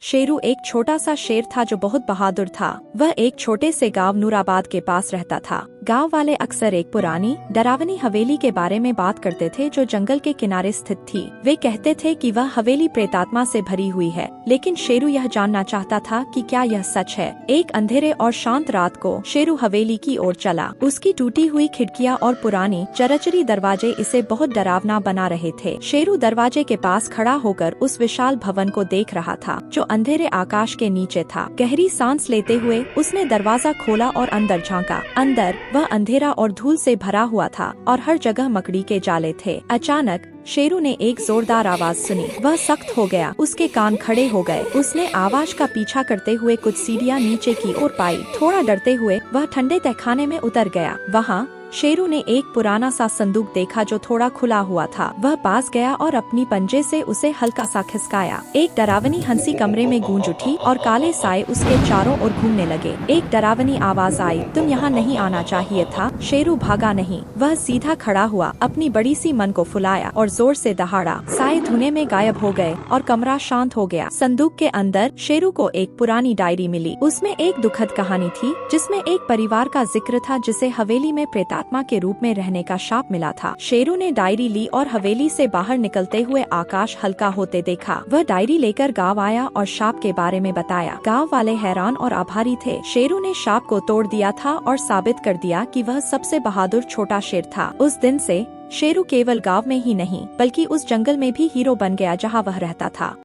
शेरू एक छोटा सा शेर था जो बहुत बहादुर था। वह एक छोटे से गांव नूराबाद के पास रहता था। गांव वाले अक्सर एक पुरानी डरावनी हवेली के बारे में बात करते थे जो जंगल के किनारे स्थित थी। वे कहते थे कि वह हवेली प्रेतात्मा से भरी हुई है, लेकिन शेरू यह जानना चाहता था कि क्या यह सच है। एक अंधेरे और शांत रात को शेरू हवेली की ओर चला। उसकी टूटी हुई खिड़कियां और पुरानी चरचरी दरवाजे इसे बहुत डरावना बना रहे थे। शेरू दरवाजे के पास खड़ा होकर उस विशाल भवन को देख रहा था जो अंधेरे आकाश के नीचे था। गहरी सांस लेते हुए उसने दरवाजा खोला और अंदर झांका। अंदर वह अंधेरा और धूल से भरा हुआ था और हर जगह मकड़ी के जाले थे। अचानक शेरू ने एक जोरदार आवाज सुनी। वह सख्त हो गया, उसके कान खड़े हो गए। उसने आवाज का पीछा करते हुए कुछ सीढ़ियां नीचे की ओर पाई। थोड़ा डरते हुए वह ठंडे तहखाने में उतर गया। वहाँ शेरू ने एक पुराना सा संदूक देखा जो थोड़ा खुला हुआ था। वह पास गया और अपनी पंजे से उसे हल्का सा खिसकाया। एक डरावनी हंसी कमरे में गूंज उठी और काले साए उसके चारों ओर घूमने लगे। एक डरावनी आवाज आई, तुम यहाँ नहीं आना चाहिए था। शेरू भागा नहीं, वह सीधा खड़ा हुआ, अपनी बड़ी सी मन को फुलाया और जोर से दहाड़ा। साए धुएं में गायब हो गए और कमरा शांत हो गया। संदूक के अंदर शेरू को एक पुरानी डायरी मिली। उसमें एक दुखद कहानी थी जिसमें एक परिवार का जिक्र था जिसे हवेली में प्रेतात्मा के रूप में रहने का शाप मिला था। शेरू ने डायरी ली और हवेली से बाहर निकलते हुए आकाश हल्का होते देखा। वह डायरी लेकर गांव आया और शाप के बारे में बताया। गांव वाले हैरान और आभारी थे। शेरू ने शाप को तोड़ दिया था और साबित कर दिया कि वह सबसे बहादुर छोटा शेर था। उस दिन से शेरू केवल गांव में ही नहीं बल्कि उस जंगल में भी हीरो बन गया जहां वह रहता था।